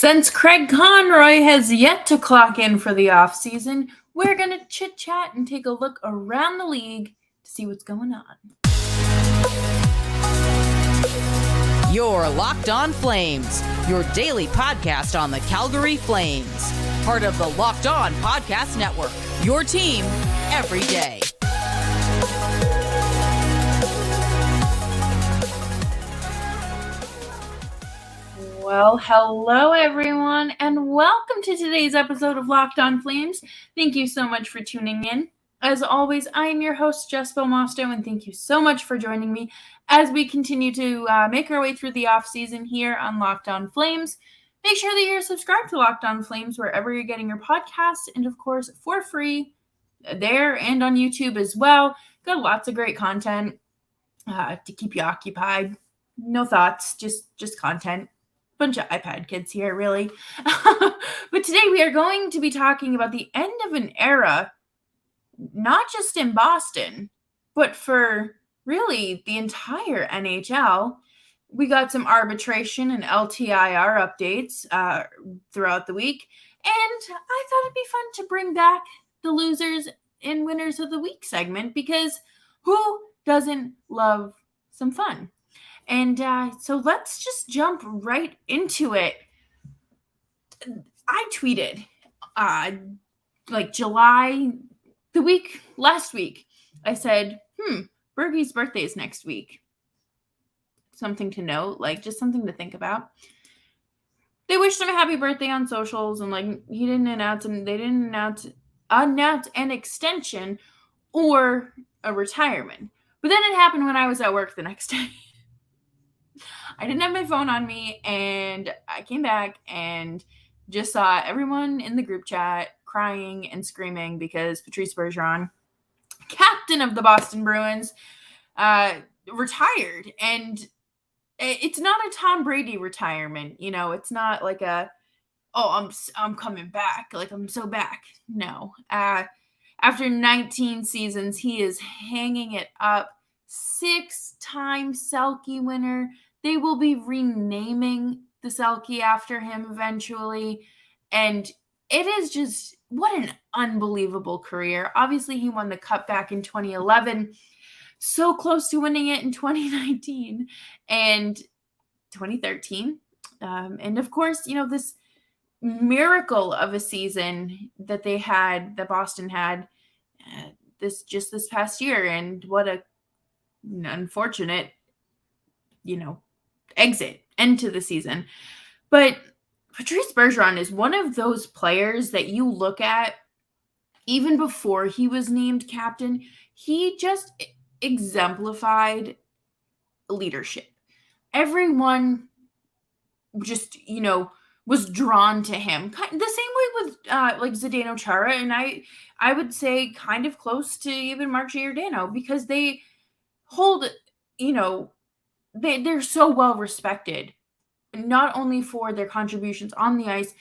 Since Craig Conroy has yet to clock in for the offseason, we're going to chit-chat and take a look around the league to see what's going on. You're Locked On Flames, your daily podcast on the Calgary Flames. Part of the Locked On Podcast Network, your team every day. Well, hello everyone, and welcome to today's episode of Locked On Flames. Thank you so much for tuning in. As always, I am your host, Jess, and thank you so much for joining me as we continue to make our way through the offseason here on Locked On Flames. Make sure that you're subscribed to Locked On Flames wherever you're getting your podcasts, and of course, for free there and on YouTube as well. Got lots of great content to keep you occupied. No thoughts, just content. Bunch of iPad kids here, really. But today we are going to be talking about the end of an era, not just in Boston, but for really the entire NHL. We got some arbitration and LTIR updates throughout the week, and I thought it'd be fun to bring back the losers and winners of the week segment, because who doesn't love some fun? And so let's just jump right into it. I tweeted last week. I said, Bergy's birthday is next week. Something to note, just something to think about. They wished him a happy birthday on socials, and he didn't announce, and they didn't announce an extension or a retirement. But then it happened when I was at work the next day. I didn't have my phone on me, and I came back and just saw everyone in the group chat crying and screaming because Patrice Bergeron, captain of the Boston Bruins, retired. And it's not a Tom Brady retirement. It's not like I'm coming back. I'm so back. No. After 19 seasons, he is hanging it up. 6-time Selke winner. They will be renaming the Selke after him eventually. And it is just, what an unbelievable career. Obviously, he won the Cup back in 2011. So close to winning it in 2019 and 2013. And of course, this miracle of a season that Boston had this past year. And what an unfortunate, end to the season. But Patrice Bergeron is one of those players that you look at even before he was named captain. He just exemplified leadership. Everyone just, was drawn to him. The same way with Zdeno Chara, and I would say kind of close to even Mark Giordano, because they hold, they're so well respected, not only for their contributions on the ice,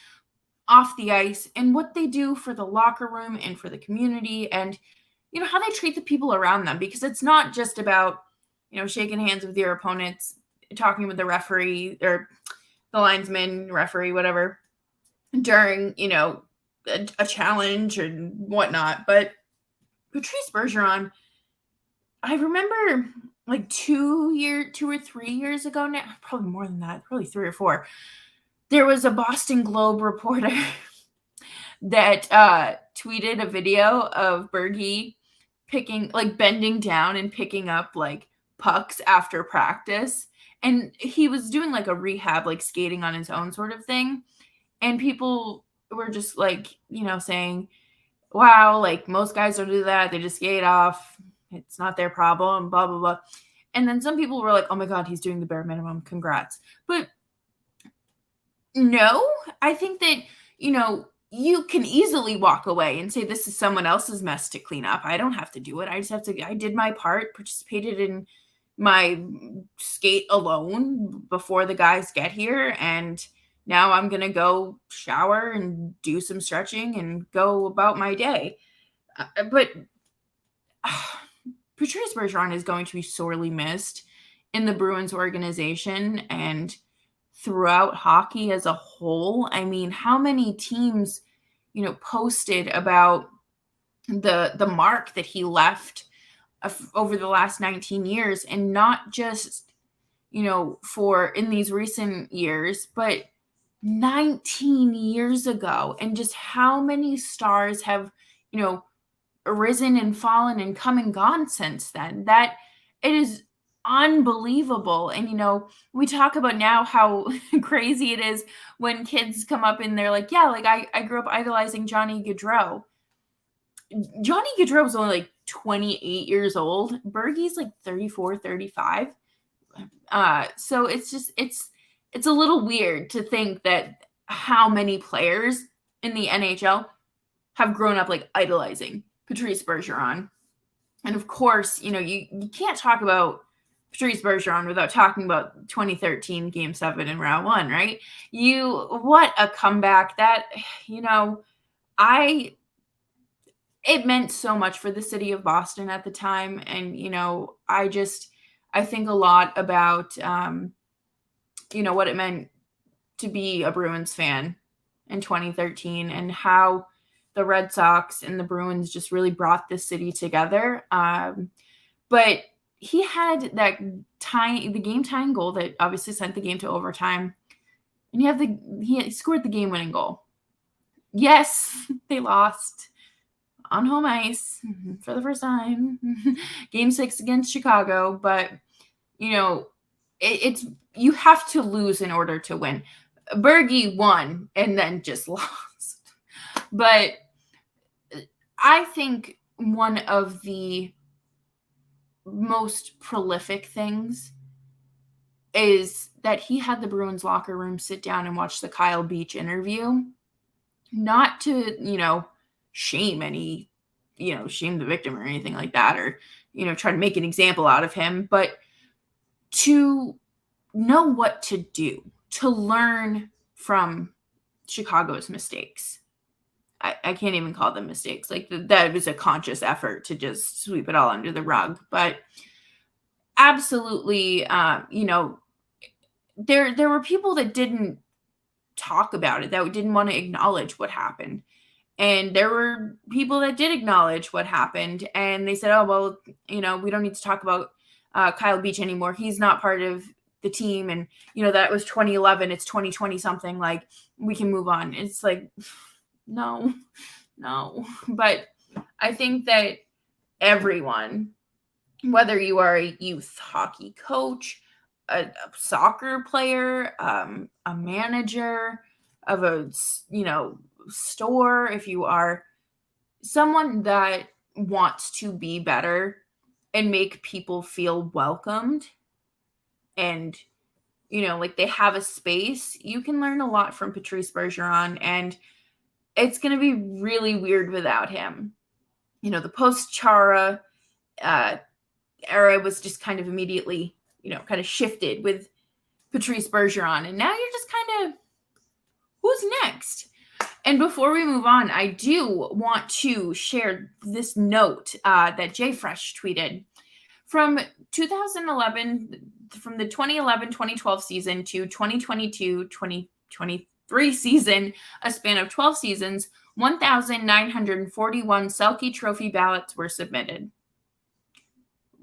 off the ice, and what they do for the locker room and for the community, and how they treat the people around them. Because it's not just about shaking hands with your opponents, talking with the referee or the linesman, referee, whatever, during a challenge and whatnot. But Patrice Bergeron, I remember 2 or 3 years ago now, probably more than that, probably 3 or 4, there was a Boston Globe reporter that tweeted a video of Bergy bending down and picking up pucks after practice. And he was doing a rehab, skating on his own sort of thing. And people were just saying, wow, most guys don't do that. They just skate off. It's not their problem, blah, blah, blah. And then some people were like, oh my God, he's doing the bare minimum. Congrats. But no, I think that, you can easily walk away and say, this is someone else's mess to clean up. I don't have to do it. I did my part, participated in my skate alone before the guys get here. And now I'm going to go shower and do some stretching and go about my day. But Patrice Bergeron is going to be sorely missed in the Bruins organization, and throughout hockey as a whole. I mean, how many teams, posted about the mark that he left over the last 19 years, and not just, for in these recent years, but 19 years ago, and just how many stars have, arisen and fallen and come and gone since then, that it is unbelievable. And, we talk about now how crazy it is when kids come up and they're like, yeah, like I grew up idolizing Johnny Gaudreau. Johnny Gaudreau was only like 28 years old. Bergy's like 34, 35. So it's just, it's a little weird to think that how many players in the NHL have grown up like idolizing Patrice Bergeron. And of course, you can't talk about Patrice Bergeron without talking about 2013 Game 7 in Round 1, right? What a comeback that, it meant so much for the city of Boston at the time. And, I think a lot about, what it meant to be a Bruins fan in 2013, and how the Red Sox and the Bruins just really brought this city together. But he had the game-tying goal that obviously sent the game to overtime. And he scored the game-winning goal. Yes, they lost on home ice for the first time. Game 6 against Chicago. But, it's you have to lose in order to win. Bergy won and then just lost. But I think one of the most prolific things is that he had the Bruins locker room sit down and watch the Kyle Beach interview, not to, shame the victim or anything like that, or, try to make an example out of him, but to know what to do, to learn from Chicago's mistakes. I can't even call them mistakes. Like that was a conscious effort to just sweep it all under the rug. But absolutely, there were people that didn't talk about it, that didn't want to acknowledge what happened. And there were people that did acknowledge what happened. And they said, oh, well, we don't need to talk about Kyle Beach anymore. He's not part of the team. And, that was 2011. It's 2020 something. Like, we can move on. It's like, no. But I think that everyone, whether you are a youth hockey coach, a soccer player, a manager of a, store, if you are someone that wants to be better and make people feel welcomed and, like they have a space, you can learn a lot from Patrice Bergeron, and it's going to be really weird without him. The post-Chara era was just kind of immediately, kind of shifted with Patrice Bergeron. And now you're just kind of, who's next? And before we move on, I do want to share this note that Jay Fresh tweeted. From 2011, from the 2011-2012 season to 2022-2023 season, a span of 12 seasons, 1,941 Selke Trophy ballots were submitted.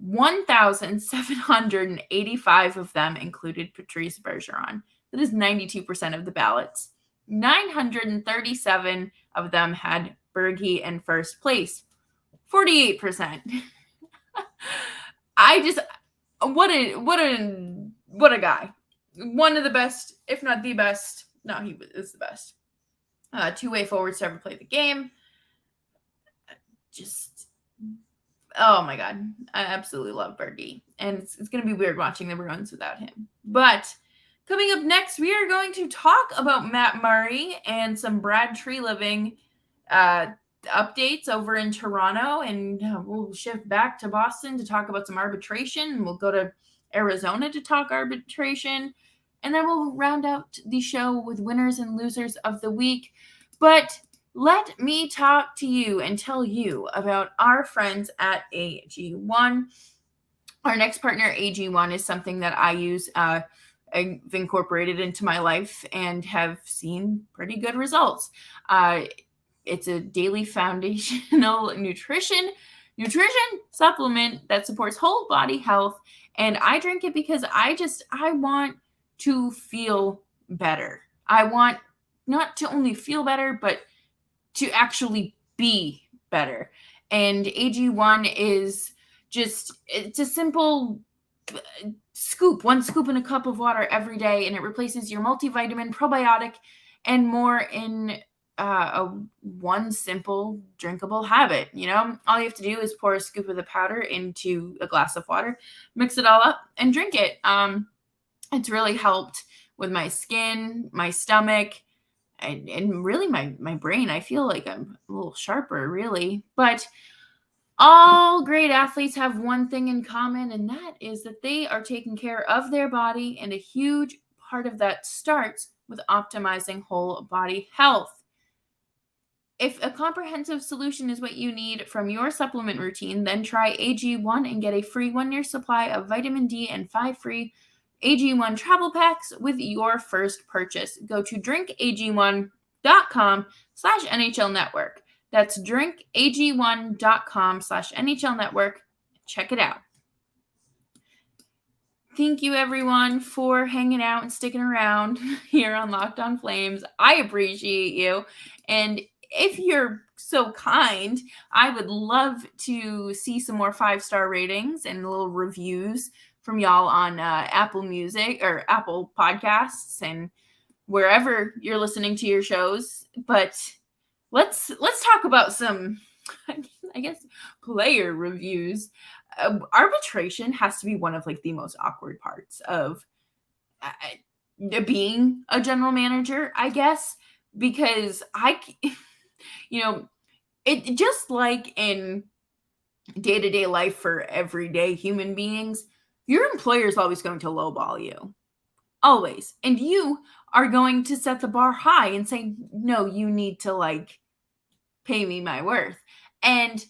1,785 of them included Patrice Bergeron. That is 92% of the ballots. 937 of them had Bergy in first place. 48%. What a guy. One of the best, if not the best. No, he is the best. Two-way forwards to ever play the game. Oh my God. I absolutely love Bergy. And it's going to be weird watching the Bruins without him. But coming up next, we are going to talk about Matt Muarry and some Brad Treliving updates over in Toronto. And we'll shift back to Boston to talk about some arbitration. And we'll go to Arizona to talk arbitration. And then we'll round out the show with winners and losers of the week. But let me talk to you and tell you about our friends at AG1. Our next partner, AG1, is something that I use I've incorporated into my life and have seen pretty good results. It's a daily foundational nutrition supplement that supports whole body health. And I drink it because I want to feel better. I want not to only feel better, but to actually be better. And AG1 is it's a simple one scoop in a cup of water every day, and it replaces your multivitamin, probiotic, and more in one simple drinkable habit. All you have to do is pour a scoop of the powder into a glass of water, mix it all up, and drink it. It's really helped with my skin, my stomach, and really my brain. I feel like I'm a little sharper, really. But all great athletes have one thing in common, and that is that they are taking care of their body, and a huge part of that starts with optimizing whole body health. If a comprehensive solution is what you need from your supplement routine, then try AG1 and get a free 1-year supply of vitamin D and 5 free AG1 travel packs with your first purchase. Go to drinkag1.com/NHL Network. That's drinkag1.com/NHL Network. Check it out. Thank you, everyone, for hanging out and sticking around here on Locked On Flames. I appreciate you. And if you're so kind, I would love to see some more 5-star ratings and little reviews from y'all on Apple Music or Apple Podcasts and wherever you're listening to your shows. But let's talk about some, I guess, player reviews. Arbitration has to be one of the most awkward parts of being a general manager, I guess, because it just like in day-to-day life for everyday human beings, your employer is always going to lowball you. Always. And you are going to set the bar high and say, no, you need to pay me my worth. And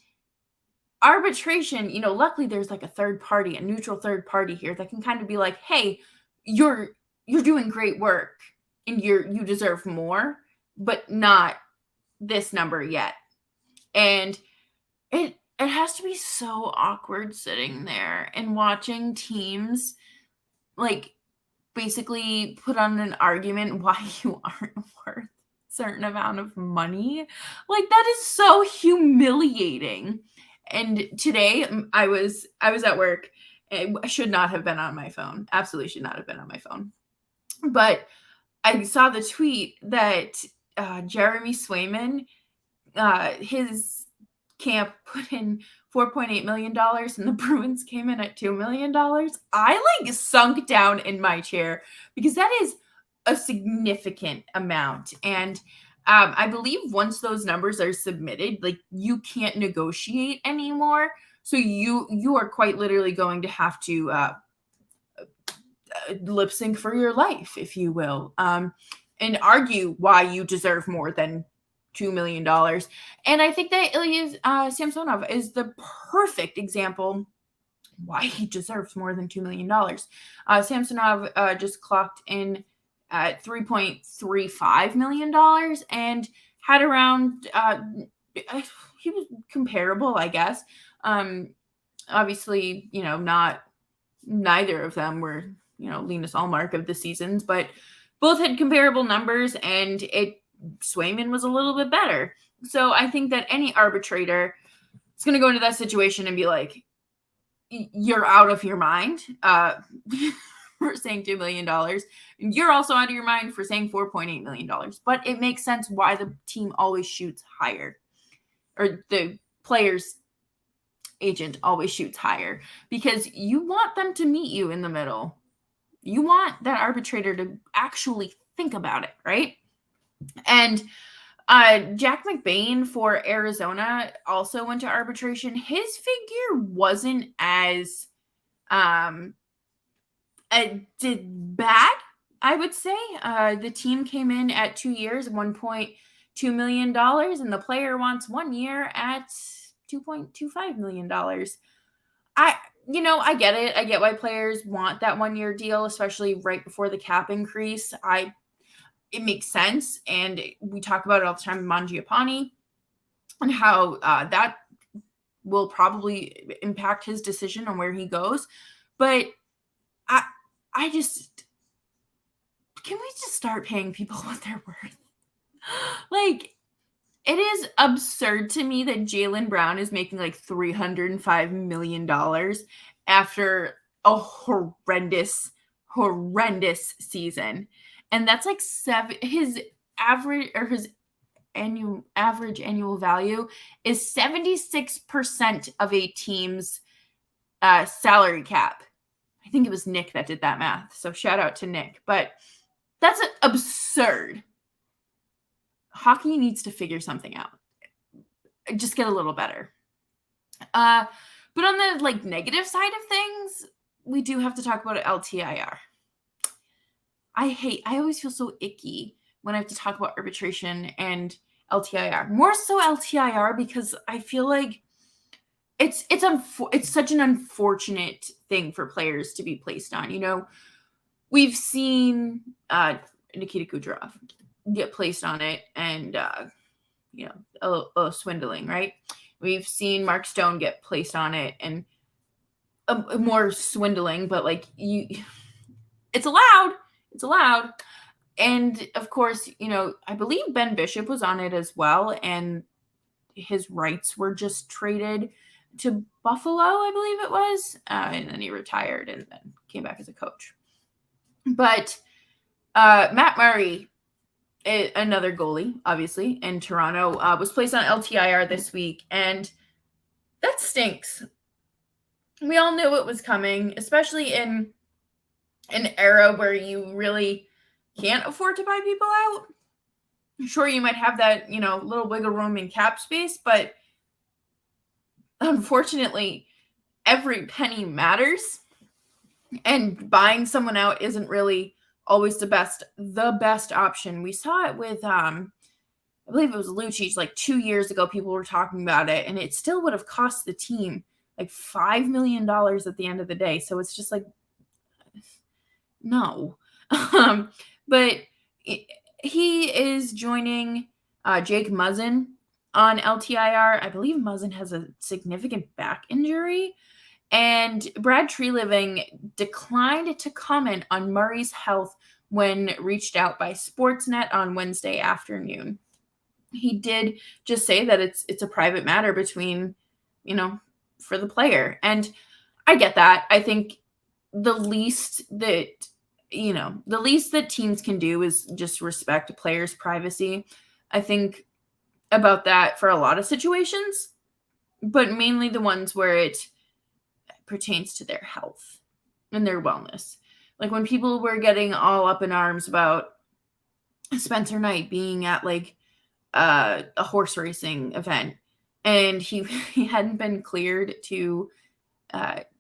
arbitration, luckily there's a third party, a neutral third party here that can kind of be like, hey, you're doing great work and you deserve more, but not this number yet. And it has to be so awkward sitting there and watching teams basically put on an argument why you aren't worth a certain amount of money. That is so humiliating. And today I was at work. I should not have been on my phone. Absolutely should not have been on my phone. But I saw the tweet that Jeremy Swayman, his camp put in $4.8 million and the Bruins came in at $2 million. I sunk down in my chair because that is a significant amount. And I believe once those numbers are submitted, you can't negotiate anymore. So you are quite literally going to have to lip sync for your life, if you will, and argue why you deserve more than $2 million. And I think that Ilya Samsonov is the perfect example why he deserves more than $2 million. Samsonov just clocked in at $3.35 million and had around, he was comparable, I guess. Obviously, neither of them were, Linus Allmark of the seasons, but both had comparable numbers, and Swayman was a little bit better. So I think that any arbitrator is going to go into that situation and be like, you're out of your mind for saying $2 million. And you're also out of your mind for saying $4.8 million. But it makes sense why the team always shoots higher, or the player's agent always shoots higher, because you want them to meet you in the middle. You want that arbitrator to actually think about it, right? And Jack McBain for Arizona also went to arbitration. His figure wasn't as did bad, I would say. The team came in at 2 years, $1.2 million, and the player wants 1 year at $2.25 million. I get it. I get why players want that 1-year deal, especially right before the cap increase. It makes sense. And we talk about it all the time, Mangiapane, and how that will probably impact his decision on where he goes. But I just, can we just start paying people what they're worth? Like, it is absurd to me that Jaylen Brown is making like $305 million after a horrendous season. And that's like his average annual value is 76% of a team's salary cap. I think it was Nick that did that math. So shout out to Nick. But that's absurd. Hockey needs to figure something out. Just get a little better. But on the negative side of things, we do have to talk about LTIR. I always feel so icky when I have to talk about arbitration and LTIR. More so LTIR because I feel like it's such an unfortunate thing for players to be placed on. We've seen Nikita Kucherov get placed on it and swindling, right? We've seen Mark Stone get placed on it and more swindling, but it's allowed. And of course, I believe Ben Bishop was on it as well, and his rights were just traded to Buffalo, I believe it was, and then he retired and then came back as a coach. But Matt Muarry, another goalie, obviously, in Toronto, was placed on LTIR this week, and that stinks. We all knew it was coming, especially in an era where you really can't afford to buy people out. Sure, you might have that, little wiggle room in cap space, but unfortunately, every penny matters, and buying someone out isn't really always the best option. We saw it with I believe it was Lucic 2 years ago. People were talking about it, and it still would have cost the team $5 million at the end of the day. So it's just no. But he is joining Jake Muzzin on LTIR. I believe Muzzin has a significant back injury. And Brad Treliving declined to comment on Murray's health when reached out by Sportsnet on Wednesday afternoon. He did just say that it's a private matter between, for the player. And I get that. I think the least that teams can do is just respect a player's privacy. I think about that for a lot of situations, but mainly the ones where it pertains to their health and their wellness. When people were getting all up in arms about Spencer Knight being at a horse racing event, and he hadn't been cleared to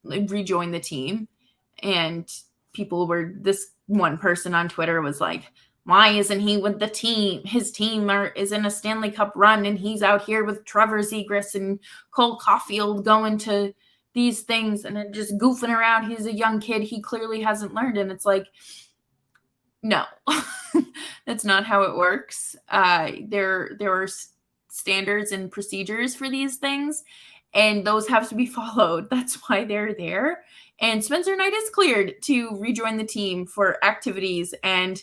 rejoin the team, and this one person on Twitter was like, why isn't he with the team? His team is in a Stanley Cup run, and he's out here with Trevor Zegras and Cole Caulfield going to these things and then just goofing around. He's a young kid. He clearly hasn't learned. And it's no, that's not how it works. There are standards and procedures for these things, and those have to be followed. That's why they're there. And Spencer Knight is cleared to rejoin the team for activities and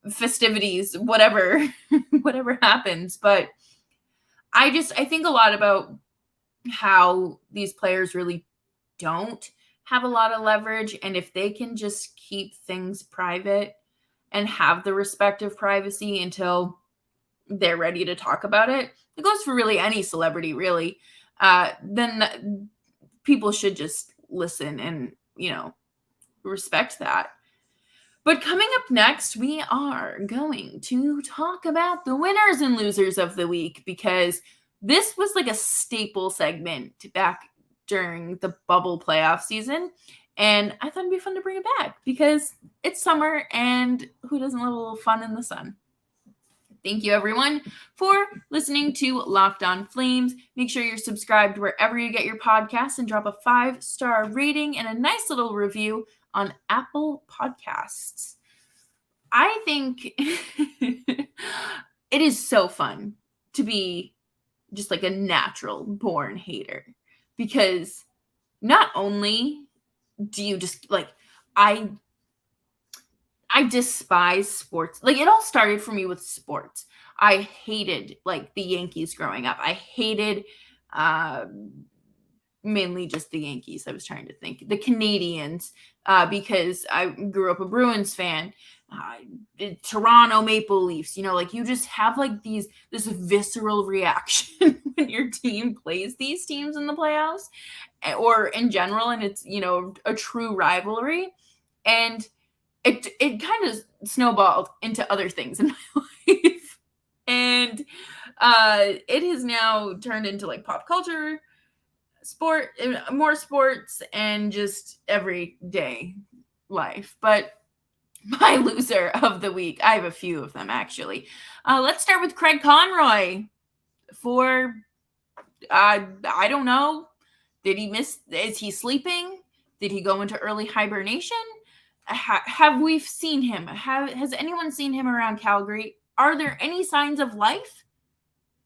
festivities, whatever happens. But I think a lot about how these players really don't have a lot of leverage, and if they can just keep things private and have the respect of privacy until they're ready to talk about it. It goes for really any celebrity, really. Then people should just listen and, respect that. But coming up next, we are going to talk about the winners and losers of the week, because this was a staple segment back during the bubble playoff season. And I thought it'd be fun to bring it back because it's summer, and who doesn't love a little fun in the sun? Thank you, everyone, for listening to Locked On Flames. Make sure you're subscribed wherever you get your podcasts and drop a 5-star rating and a nice little review on Apple Podcasts. I think it is so fun to be just like a natural born hater, because not only do you just like, I despise sports. Like, it all started for me with sports. I hated like the Yankees growing up. I hated mainly just the Yankees. I was trying to think. The Canadians, because I grew up a Bruins fan. Toronto Maple Leafs, like you just have like this visceral reaction when your team plays these teams in the playoffs or in general, and it's, a true rivalry. And it kind of snowballed into other things in my life. And it has now turned into like pop culture, more sports, and just everyday life. But my loser of the week, I have a few of them actually. Let's start with Craig Conroy for, I don't know. Did he miss? Is he sleeping? Did he go into early hibernation? Have we seen him? Has anyone seen him around Calgary? Are there any signs of life?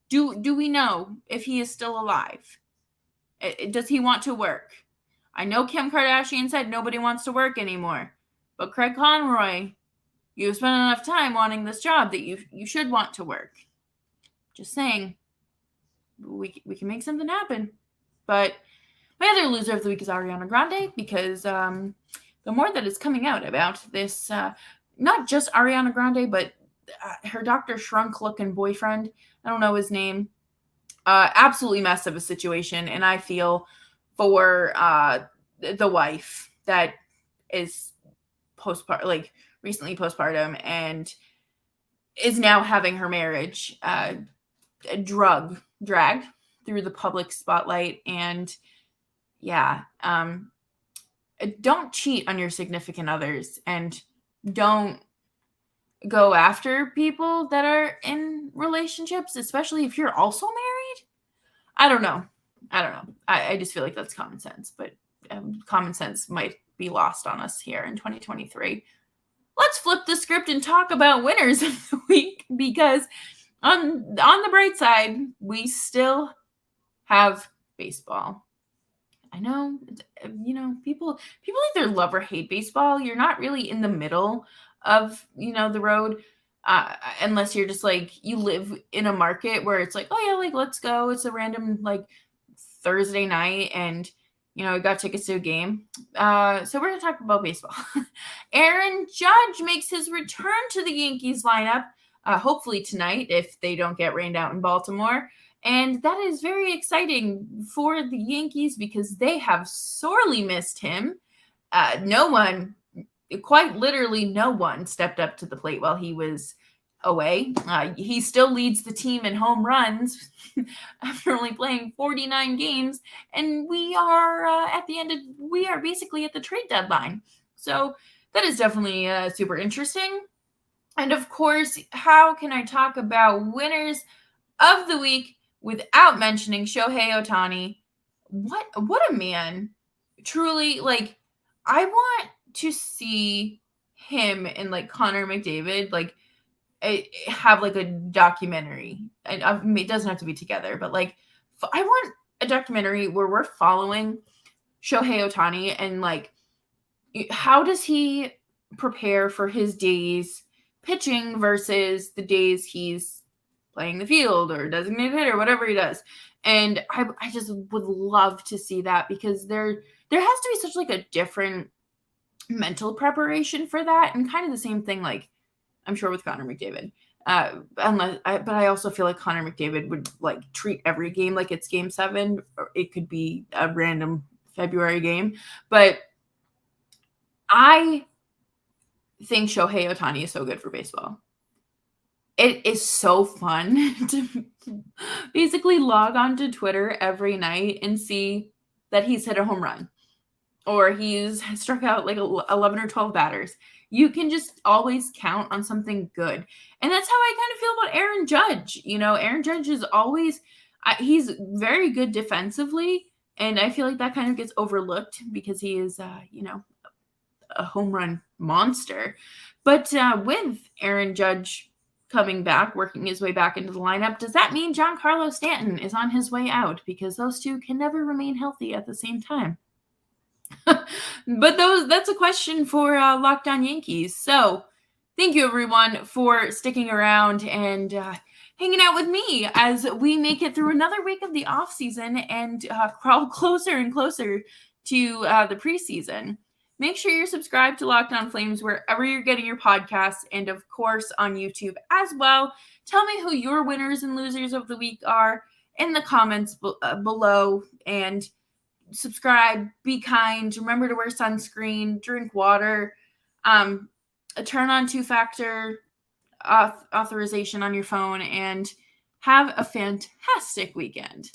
Do we know if he is still alive? Does he want to work? I know Kim Kardashian said nobody wants to work anymore. But Craig Conroy, you've spent enough time wanting this job that you should want to work. Just saying, we can make something happen. But my other loser of the week is Ariana Grande, because the more that is coming out about this, not just Ariana Grande, but her Dr. Shrunk-looking boyfriend, I don't know his name, absolutely mess of a situation. And I feel for the wife that is recently postpartum and is now having her marriage dragged through the public spotlight. And don't cheat on your significant others, and don't go after people that are in relationships, especially if you're also married. I don't know. I just feel like that's common sense, but common sense might be lost on us here in 2023. Let's flip the script and talk about winners of the week, because on the bright side, we still have baseball. I know, people either love or hate baseball. You're not really in the middle of, the road, unless you're just like, you live in a market where it's like, oh yeah, like, let's go. It's a random like Thursday night, and we got tickets to a game. So we're going to talk about baseball. Aaron Judge makes his return to the Yankees lineup, hopefully tonight if they don't get rained out in Baltimore. And that is very exciting for the Yankees, because they have sorely missed him. Quite literally no one stepped up to the plate while he was away. He still leads the team in home runs after only playing 49 games, and we are basically at the trade deadline. So that is definitely super interesting. And of course, how can I talk about winners of the week without mentioning Shohei Ohtani? What a man. Truly, like, I want to see him and like Connor McDavid like have like a documentary. And it doesn't have to be together, but like I want a documentary where we're following Shohei Ohtani and like how does he prepare for his days pitching versus the days he's playing the field or designated hitter, whatever he does. And I just would love to see that, because there has to be such like a different mental preparation for that, and kind of the same thing like I'm sure with Connor McDavid. But I also feel like Connor McDavid would like treat every game like it's Game 7, or it could be a random February game. But I think Shohei Ohtani is so good for baseball. It is so fun to basically log on to Twitter every night and see that he's hit a home run, or he's struck out like 11 or 12 batters. You can just always count on something good. And that's how I kind of feel about Aaron Judge. Aaron Judge is always, he's very good defensively. And I feel like that kind of gets overlooked because he is, a home run monster. But with Aaron Judge coming back, working his way back into the lineup, does that mean Giancarlo Stanton is on his way out? Because those two can never remain healthy at the same time. But that's a question for Locked On Yankees. So thank you, everyone, for sticking around and hanging out with me as we make it through another week of the offseason and crawl closer and closer to the preseason. Make sure you're subscribed to Locked On Flames wherever you're getting your podcasts, and of course on YouTube as well. Tell me who your winners and losers of the week are in the comments below, and subscribe, be kind, remember to wear sunscreen, drink water, turn on two-factor authorization on your phone, and have a fantastic weekend.